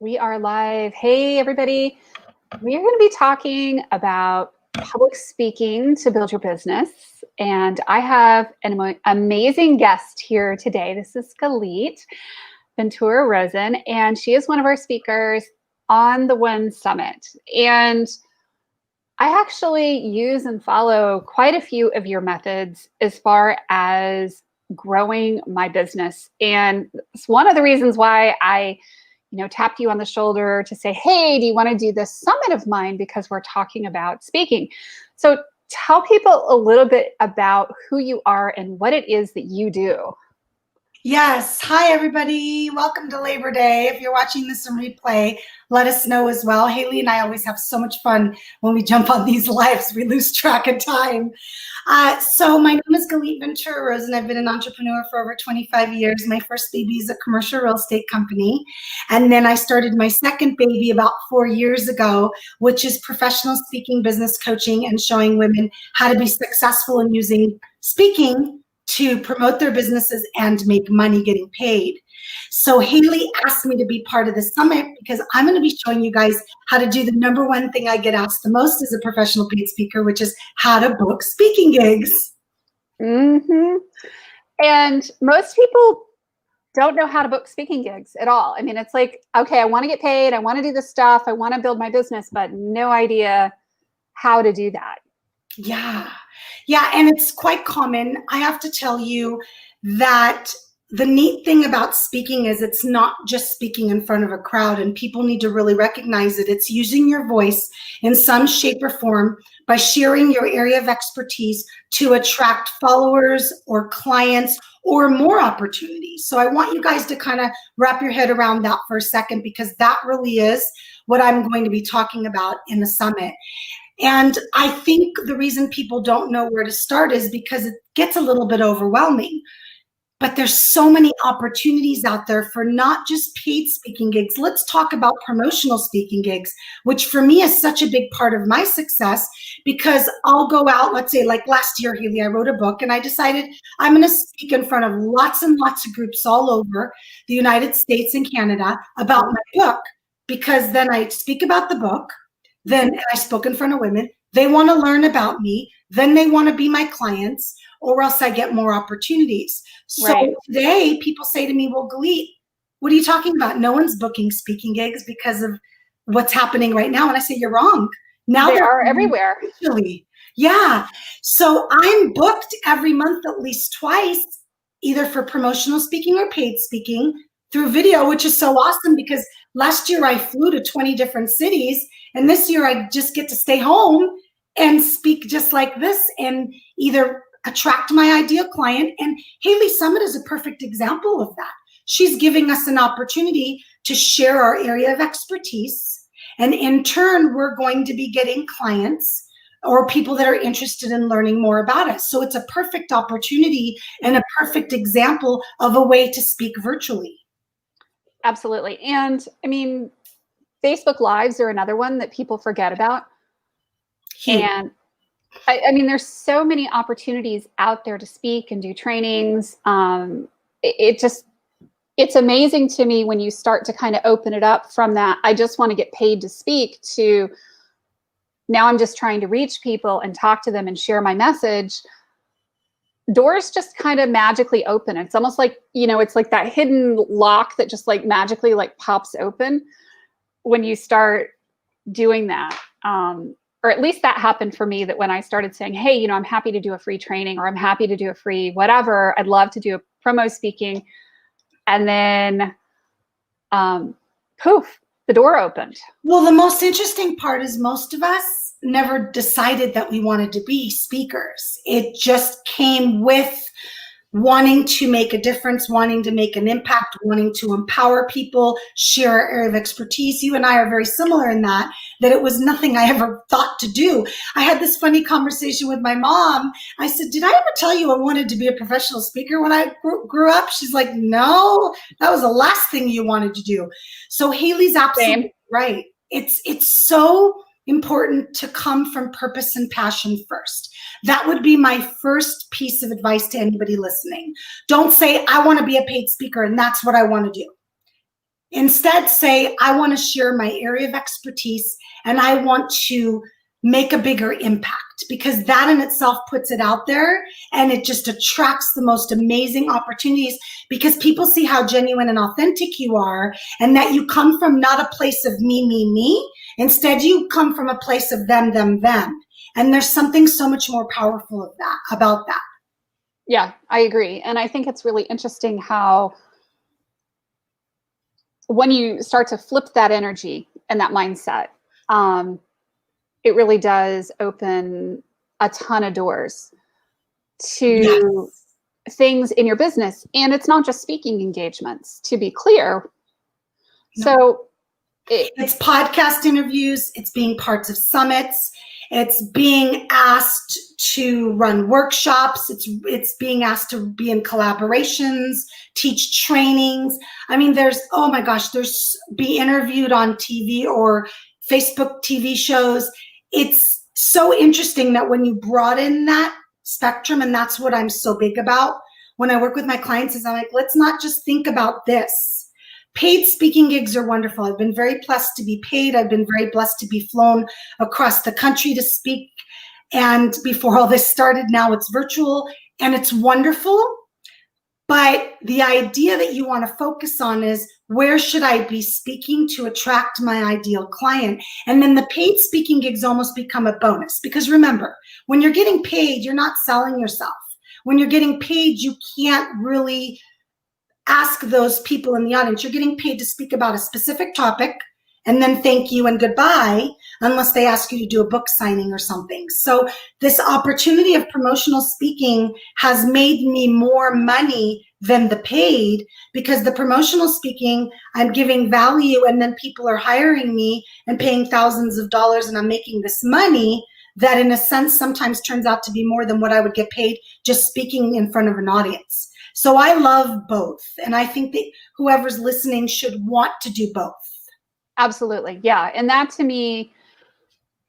We are live. Hey, everybody. We are going to be talking about public speaking to build your business. And I have an amazing guest here today. This is Galit, Ventura, Rozen, and she is one of our speakers on the One Summit. And I actually use and follow quite a few of your methods as far as growing my business. And it's one of the reasons why I tapped you on the shoulder to say, hey, do you want to do this summit of mine? Because we're talking about speaking. So tell people a little bit about who you are and what it is that you do. Yes. Hi, everybody. Welcome to Labor Day. If you're watching this in replay, let us know as well. Haley and I always have so much fun when we jump on these lives. We lose track of time. So my name is Galit Ventura Rozen. I've been an entrepreneur for over 25 years. My first baby is a commercial real estate company. And then I started my second baby about 4 years ago, which is professional speaking, business coaching, and showing women how to be successful in using speaking to promote their businesses and make money getting paid. So Haley asked me to be part of the summit because I'm going to be showing you guys how to do the number one thing I get asked the most as a professional paid speaker, which is how to book speaking gigs. Mm-hmm. And most people don't know how to book speaking gigs at all. I mean, it's like, okay, I want to get paid. I want to do this stuff. I want to build my business, but no idea how to do that. Yeah, and it's quite common. I have to tell you that the neat thing about speaking is it's not just speaking in front of a crowd, and people need to really recognize it. It's using your voice in some shape or form by sharing your area of expertise to attract followers or clients or more opportunities. So I want you guys to kind of wrap your head around that for a second, because that really is what I'm going to be talking about in the summit. And I think the reason people don't know where to start is because it gets a little bit overwhelming. But there's so many opportunities out there for not just paid speaking gigs. Let's talk about promotional speaking gigs, which for me is such a big part of my success, because I'll go out, let's say like last year, Haley, I wrote a book and I decided I'm going to speak in front of lots and lots of groups all over the United States and Canada about my book, because then I speak about the book. Then I spoke in front of women. They want to learn about me. Then they want to be my clients, or else I get more opportunities. So Today people say to me, well, Galit, what are you talking about? No one's booking speaking gigs because of what's happening right now. And I say, you're wrong. Now they are everywhere. Actually. Yeah. So I'm booked every month at least twice, either for promotional speaking or paid speaking through video, which is so awesome, because last year I flew to 20 different cities. And this year I just get to stay home and speak just like this and either attract my ideal client. And Haley Summit is a perfect example of that. She's giving us an opportunity to share our area of expertise. And in turn, we're going to be getting clients or people that are interested in learning more about us. So it's a perfect opportunity and a perfect example of a way to speak virtually. Absolutely. And I mean, Facebook Lives are another one that people forget about. Huge. And I mean, there's so many opportunities out there to speak and do trainings. It's amazing to me when you start to kind of open it up from that, I just want to get paid to speak, to now I'm just trying to reach people and talk to them and share my message. Doors just kind of magically open. It's almost like, it's like that hidden lock that just like magically like pops open when you start doing that. Or at least that happened for me, that when I started saying, hey, I'm happy to do a free training, or I'm happy to do a free whatever, I'd love to do a promo speaking. And then poof, the door opened. Well, the most interesting part is most of us never decided that we wanted to be speakers. It just came with wanting to make a difference, wanting to make an impact, wanting to empower people, share our area of expertise. You and I are very similar in that it was nothing I ever thought to do. I had this funny conversation with my mom. I said, did I ever tell you I wanted to be a professional speaker when I grew up? She's like, no, that was the last thing you wanted to do. So Haley's absolutely right. It's so important to come from purpose and passion first. That would be my first piece of advice to anybody listening. Don't say, I want to be a paid speaker and that's what I want to do. Instead, say, I want to share my area of expertise and I want to make a bigger impact, because that in itself puts it out there and it just attracts the most amazing opportunities, because people see how genuine and authentic you are, and that you come from not a place of me, me, me. Instead, you come from a place of them, them, them. And there's something so much more powerful of that, about that. Yeah, I agree. And I think it's really interesting how when you start to flip that energy and that mindset, it really does open a ton of doors to things in your business. And it's not just speaking engagements, to be clear. No. So it's podcast interviews, it's being parts of summits, it's being asked to run workshops, it's being asked to be in collaborations, teach trainings. I mean, there's, oh my gosh, there's be interviewed on TV or Facebook TV shows. It's so interesting that when you broaden that spectrum, and that's what I'm so big about when I work with my clients, is I'm like, let's not just think about this. Paid speaking gigs are wonderful. I've been very blessed to be paid. I've been very blessed to be flown across the country to speak. And before all this started, now it's virtual and it's wonderful. But the idea that you want to focus on is, where should I be speaking to attract my ideal client? And then the paid speaking gigs almost become a bonus, because remember, when you're getting paid, you're not selling yourself. When you're getting paid, you can't really ask those people in the audience. You're getting paid to speak about a specific topic and then thank you and goodbye, unless they ask you to do a book signing or something. So this opportunity of promotional speaking has made me more money than the paid, because the promotional speaking, I'm giving value, and then people are hiring me and paying thousands of dollars, and I'm making this money that in a sense sometimes turns out to be more than what I would get paid just speaking in front of an audience. So I love both. And I think that whoever's listening should want to do both. Absolutely. Yeah. And that to me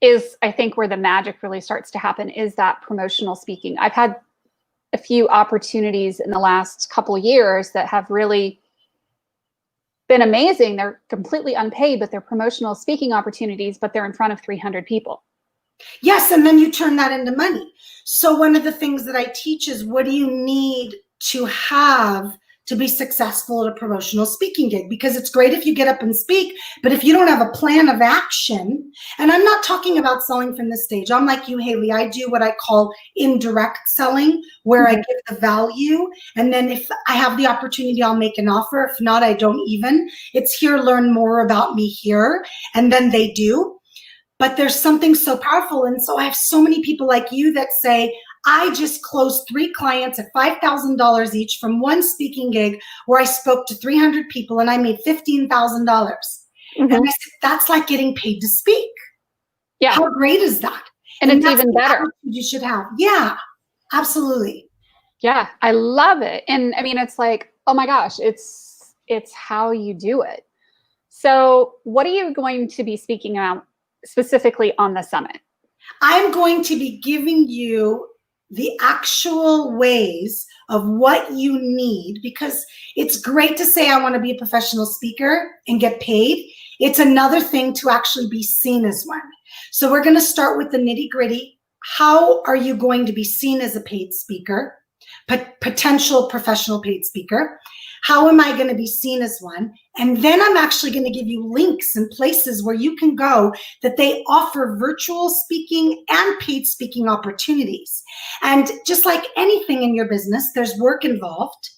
is, I think, where the magic really starts to happen, is that promotional speaking. I've had a few opportunities in the last couple of years that have really been amazing. They're completely unpaid, but they're promotional speaking opportunities, but they're in front of 300 people. Yes. And then you turn that into money. So one of the things that I teach is, what do you need to have to be successful at a promotional speaking gig? Because it's great if you get up and speak, but if you don't have a plan of action, and I'm not talking about selling from the stage. I'm like you, Haley. I do what I call indirect selling, where I give the value, and then if I have the opportunity, I'll make an offer. If not, I don't even. It's here, learn more about me here, and then they do. But there's something so powerful. And so I have so many people like you that say, I just closed 3 clients at $5,000 each from one speaking gig where I spoke to 300 people and I made $15,000. And I said, that's like getting paid to speak. Yeah. How great is that? And it's even better. You should have. Yeah, absolutely. Yeah, I love it. And I mean, it's like, oh my gosh, it's how you do it. So what are you going to be speaking about specifically on the summit? I'm going to be giving you the actual ways of what you need, because it's great to say I want to be a professional speaker and get paid. It's another thing to actually be seen as one. So we're going to start with the nitty-gritty. How are you going to be seen as a paid speaker, potential professional paid speaker? How am I going to be seen as one? And then I'm actually going to give you links and places where you can go that they offer virtual speaking and paid speaking opportunities. And just like anything in your business, there's work involved,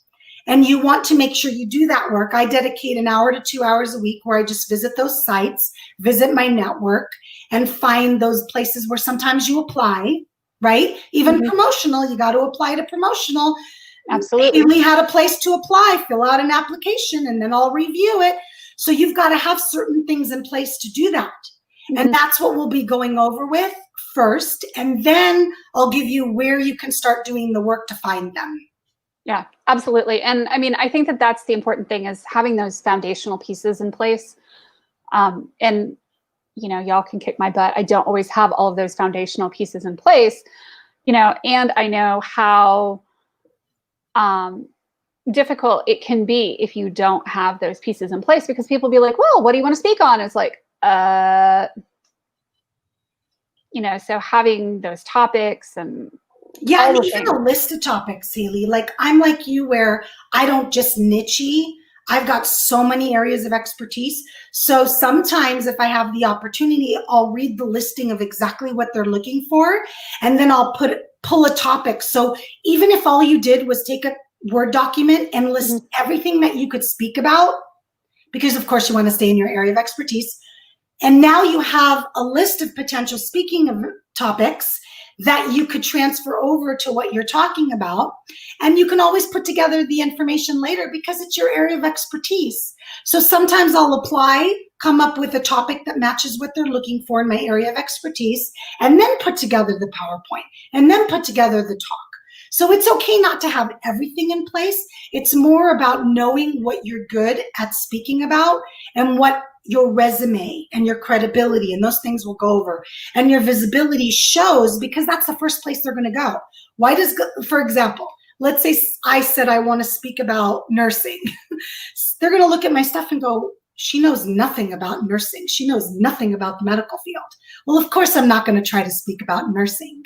and you want to make sure you do that work. I dedicate an hour to 2 hours a week where I just visit those sites, visit my network, and find those places where sometimes you apply, right? Even promotional, you got to apply to promotional. Absolutely. Haley had a place to apply, fill out an application, and then I'll review it. So you've got to have certain things in place to do that. And that's what we'll be going over with first. And then I'll give you where you can start doing the work to find them. Yeah, absolutely. And I mean, I think that that's the important thing, is having those foundational pieces in place. And, you know, y'all can kick my butt. I don't always have all of those foundational pieces in place, you know, and I know how difficult it can be if you don't have those pieces in place, because people be like, well, what do you want to speak on? It's like, so having those topics and Yeah, all and the even things. a list of topics, Haley. Like I'm like you where I don't just niche-y. I've got so many areas of expertise. So sometimes if I have the opportunity, I'll read the listing of exactly what they're looking for, and then I'll pull a topic. So even if all you did was take a Word document and list everything that you could speak about, because of course you want to stay in your area of expertise, and now you have a list of potential speaking of topics that you could transfer over to what you're talking about. And you can always put together the information later because it's your area of expertise. So sometimes I'll apply, come up with a topic that matches what they're looking for in my area of expertise, and then put together the PowerPoint, and then put together the talk. So it's okay not to have everything in place. It's more about knowing what you're good at speaking about and what your resume and your credibility and those things will go over, and your visibility shows, because that's the first place they're going to go. Why does, for example, let's say I said I want to speak about nursing. They're going to look at my stuff and go, she knows nothing about nursing. She knows nothing about the medical field. Well, of course, I'm not going to try to speak about nursing.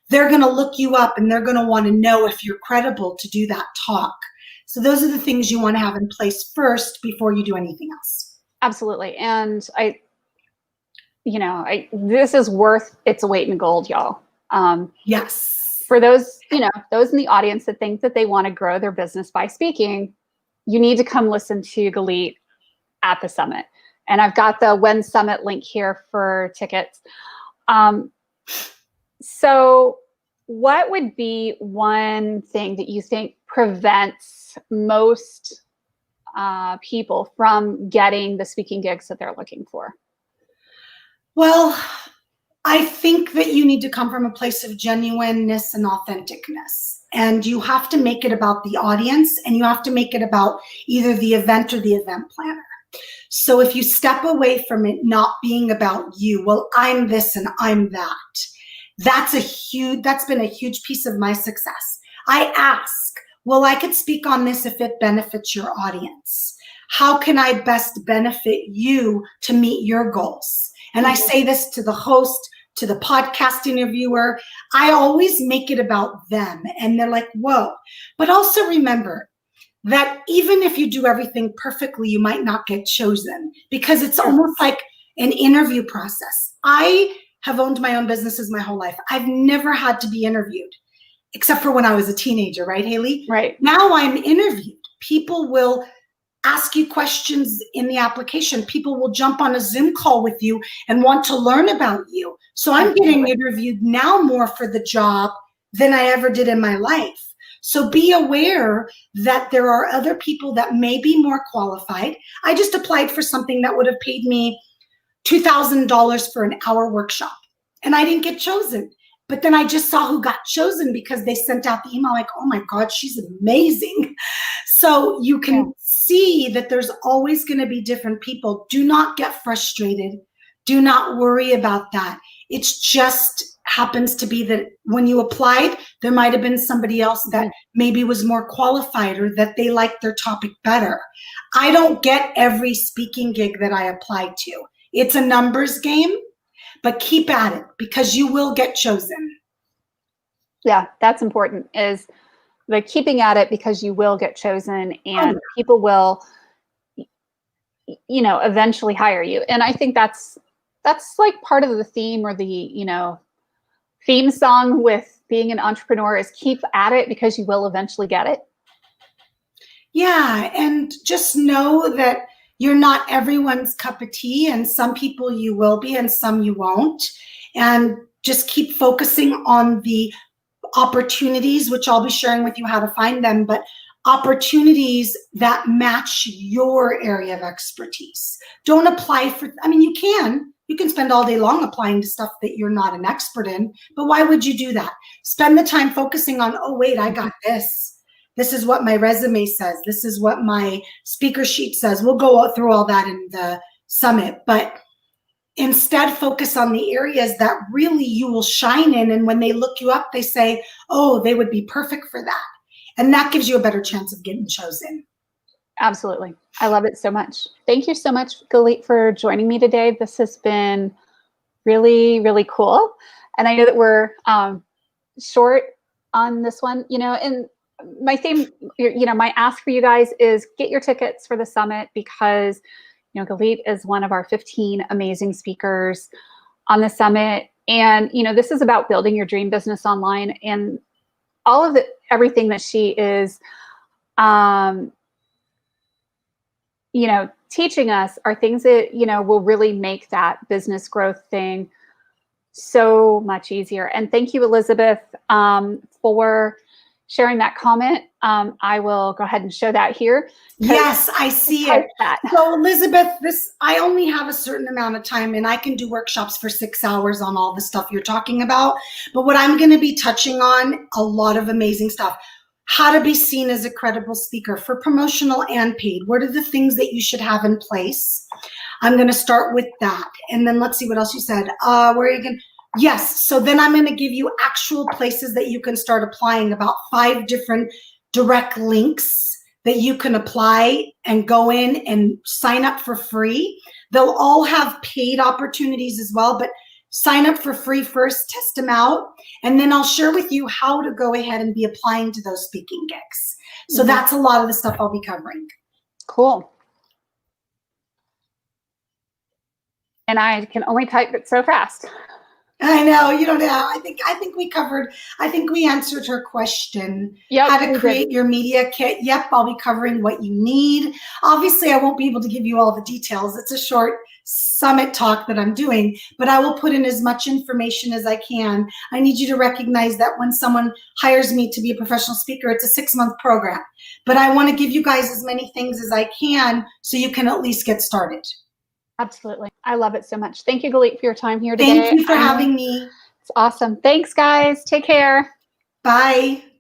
They're going to look you up and they're going to want to know if you're credible to do that talk. So those are the things you want to have in place first before you do anything else. Absolutely. And this is worth its weight in gold, y'all. Yes. For those in the audience that think that they want to grow their business by speaking, you need to come listen to Galit at the summit. And I've got the When Summit link here for tickets. So what would be one thing that you think prevents most people from getting the speaking gigs that they're looking for? Well, I think that you need to come from a place of genuineness and authenticness. And you have to make it about the audience, and you have to make it about either the event or the event planner. So if you step away from it not being about you, well, I'm this and I'm that, that's been a huge piece of my success. I ask, well, I could speak on this if it benefits your audience. How can I best benefit you to meet your goals? And I say this to the host, to the podcast interviewer. I always make it about them. And they're like, whoa. But also remember that even if you do everything perfectly, you might not get chosen, because it's almost like an interview process. I have owned my own businesses my whole life. I've never had to be interviewed, except for when I was a teenager, right, Haley? Right. Now I'm interviewed. People will ask you questions in the application. People will jump on a Zoom call with you and want to learn about you. So I'm getting interviewed now more for the job than I ever did in my life. So be aware that there are other people that may be more qualified. I just applied for something that would have paid me $2,000 for an hour workshop, and I didn't get chosen. But then I just saw who got chosen because they sent out the email like, oh my God, she's amazing. So you can see that there's always going to be different people. Do not get frustrated. Do not worry about that. It's just happens to be that when you applied, there might have been somebody else that maybe was more qualified or that they liked their topic better. I don't get every speaking gig that I apply to. It's a numbers game, but keep at it because you will get chosen. Yeah, that's important, is the keeping at it, because you will get chosen and people will, eventually hire you. And I think that's like part of the theme, or the, theme song with being an entrepreneur, is keep at it because you will eventually get it. Yeah, and just know that you're not everyone's cup of tea, and some people you will be and some you won't. And just keep focusing on the opportunities, which I'll be sharing with you how to find them, but opportunities that match your area of expertise. Don't apply for, you can spend all day long applying to stuff that you're not an expert in, but why would you do that? Spend the time focusing on, oh wait, I got this. This is what my resume says. This is what my speaker sheet says. We'll go through all that in the summit, but instead focus on the areas that really you will shine in. And when they look you up, they say, oh, they would be perfect for that. And that gives you a better chance of getting chosen. Absolutely. I love it so much. Thank you so much, Galit, for joining me today. This has been really, really cool. And I know that we're short on this one, and my theme, my ask for you guys is get your tickets for the summit, because, Galit is one of our 15 amazing speakers on the summit. And, this is about building your dream business online, and all of everything that she is, teaching us are things that, will really make that business growth thing so much easier. And thank you, Elizabeth, for sharing that comment. I will go ahead and show that here. Yes, I see it. So Elizabeth, I only have a certain amount of time, and I can do workshops for 6 hours on all the stuff you're talking about. But what I'm going to be touching on, a lot of amazing stuff. How to be seen as a credible speaker for promotional and paid. What are the things that you should have in place? I'm going to start with that. And then let's see what else you said. Where are you going? Yes. So then I'm going to give you actual places that you can start applying, about 5 different direct links that you can apply and go in and sign up for free. They'll all have paid opportunities as well, but sign up for free first, test them out, and then I'll share with you how to go ahead and be applying to those speaking gigs. So that's a lot of the stuff I'll be covering. Cool. And I can only type it so fast. I know, you don't know. I think we answered her question. Yep, how to create your media kit. Yep, I'll be covering what you need. Obviously, I won't be able to give you all the details. It's a short summit talk that I'm doing, but I will put in as much information as I can. I need you to recognize that when someone hires me to be a professional speaker, it's a 6-month program. But I want to give you guys as many things as I can so you can at least get started. Absolutely. I love it so much. Thank you, Galit, for your time here today. Thank you for having me. It's awesome. Thanks, guys. Take care. Bye.